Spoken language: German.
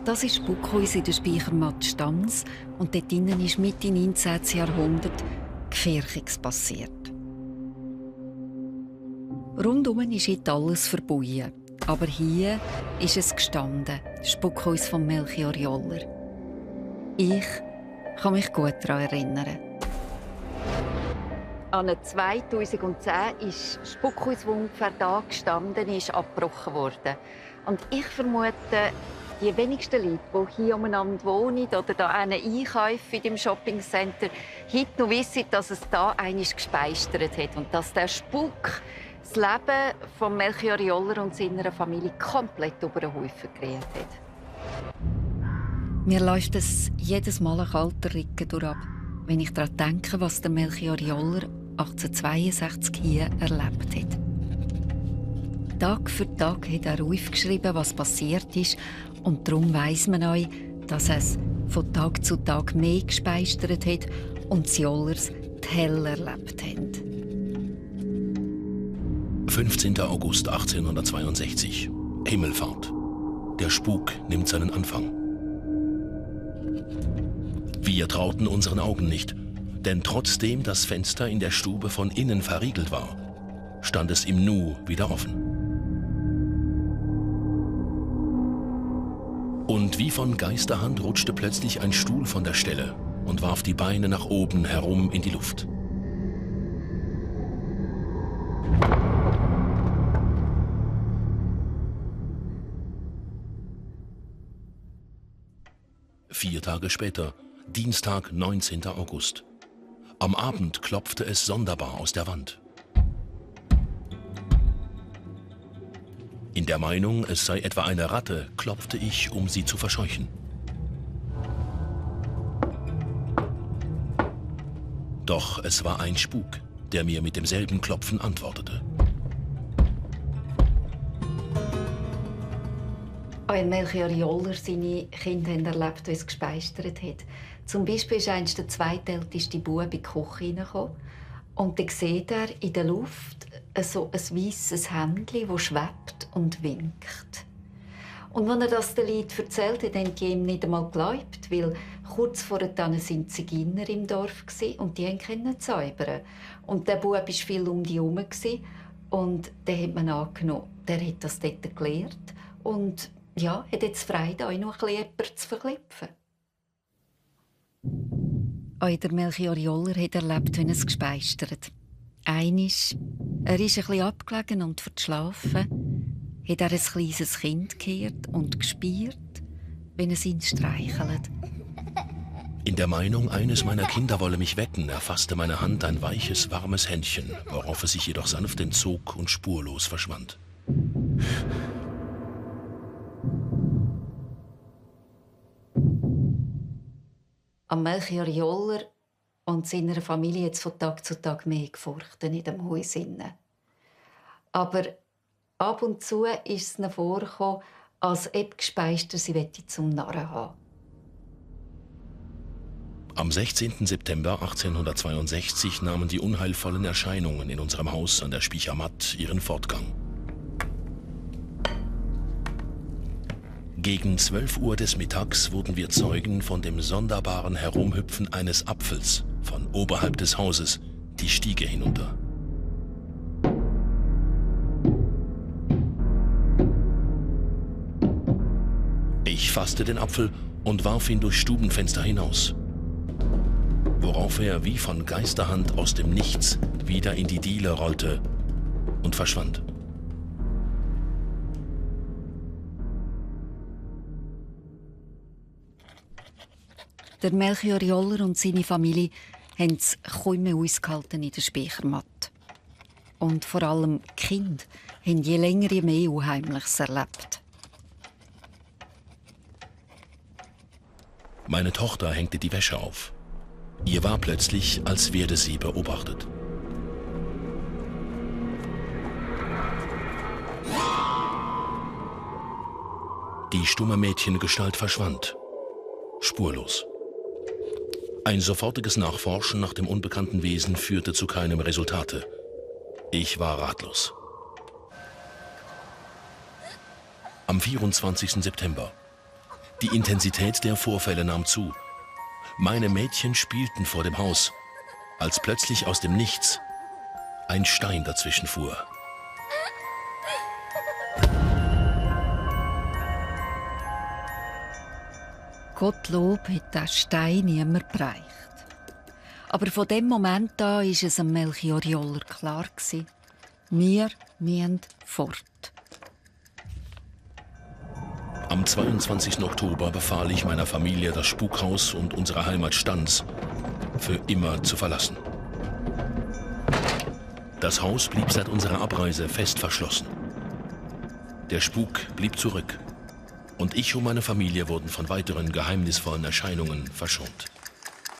Das ist Spuckhaus in der Speichermatt Stams und dort drinnen ist Mitte 19. Jahrhundert Gefährliches passiert. Rundum ist jetzt alles verbunden. Aber hier ist es gestanden, das Spuckhaus von Melchior Joller. Ich kann mich gut daran erinnern. An 2010 ist das Spuckhaus, das ungefähr da gestanden ist, abgebrochen worden. Und ich vermute, die wenigsten Leute, die hier umeinander wohnen oder da einkaufen in dem Shoppingcenter, heute noch wissen, dass es da einmal gespeistert hat und dass der Spuk das Leben von Melchior Joller und seiner Familie komplett über den Haufen geriet hat. Mir läuft es jedes Mal ein kalter Rücken durch ab, wenn ich daran denke, was der Melchior Joller 1862 hier erlebt hat. Tag für Tag hat er aufgeschrieben, was passiert ist, und darum weiss man auch, dass es von Tag zu Tag mehr gespeistert hat und die Jollers die Hölle erlebt haben. 15. August 1862. Himmelfahrt. Der Spuk nimmt seinen Anfang. Wir trauten unseren Augen nicht, denn trotzdem das Fenster in der Stube von innen verriegelt war, stand es im Nu wieder offen. Und wie von Geisterhand rutschte plötzlich ein Stuhl von der Stelle und warf die Beine nach oben herum in die Luft. Vier Tage später, Dienstag, 19. August. Am Abend klopfte es sonderbar aus der Wand. In der Meinung, es sei etwa eine Ratte, klopfte ich, um sie zu verscheuchen. Doch es war ein Spuk, der mir mit demselben Klopfen antwortete. Auch Melchior Joller seine Kinder haben erlebt, wie es gespeistert hat. Zum Beispiel ist einst der zweitälteste Bub in die Küche hineingekommen. Und dann sieht er in der Luft so ein weisses Händchen, das schwebt und winkt. Und als er das den Leuten erzählt hat, haben die ihm nicht einmal geglaubt, weil kurz vorher waren Zigeuner im Dorf und die konnten zaubern. Und der Bub war viel um die herum und den hat man angenommen. Der hat das dort gelernt und ja, hat jetzt Freude, auch noch jemanden zu verknüpfen. Auch der Melchior Joller hat erlebt, wenn es gespeistert. Einisch, er ist ein bisschen abgelegen und verschlafen, hat er ein kleines Kind gehört und gespielt, wenn es ihn streichelt. In der Meinung, eines meiner Kinder wolle mich wecken, erfasste meine Hand ein weiches, warmes Händchen, worauf es sich jedoch sanft entzog und spurlos verschwand. Am Melchior Joller und seiner Familie hat es von Tag zu Tag mehr gefurchten in dem Haus. Aber ab und zu ist es ihnen vorgekommen, als ob Gespeister sie zum Narren haben. Am 16. September 1862 nahmen die unheilvollen Erscheinungen in unserem Haus an der Speichermatt ihren Fortgang. Gegen 12 Uhr des Mittags wurden wir Zeugen von dem sonderbaren Herumhüpfen eines Apfels von oberhalb des Hauses die Stiege hinunter. Ich fasste den Apfel und warf ihn durch Stubenfenster hinaus, worauf er wie von Geisterhand aus dem Nichts wieder in die Diele rollte und verschwand. Der Melchior Joller und seine Familie haben es kaum mehr ausgehalten in der Speichermatt. Und vor allem die Kinder haben je länger je mehr Unheimliches erlebt. Meine Tochter hängte die Wäsche auf. Ihr war plötzlich, als werde sie beobachtet. Die stumme Mädchengestalt verschwand, spurlos. Ein sofortiges Nachforschen nach dem unbekannten Wesen führte zu keinem Resultate. Ich war ratlos. Am 24. September. Die Intensität der Vorfälle nahm zu. Meine Mädchen spielten vor dem Haus, als plötzlich aus dem Nichts ein Stein dazwischen fuhr. Gottlob hat der Stein niemand bereicht. Aber von dem Moment an war es am Melchior Joller klar. Wir müssen fort. Am 22. Oktober befahl ich meiner Familie, das Spukhaus und unsere Heimat Stans für immer zu verlassen. Das Haus blieb seit unserer Abreise fest verschlossen. Der Spuk blieb zurück und ich und meine Familie wurden von weiteren geheimnisvollen Erscheinungen verschont.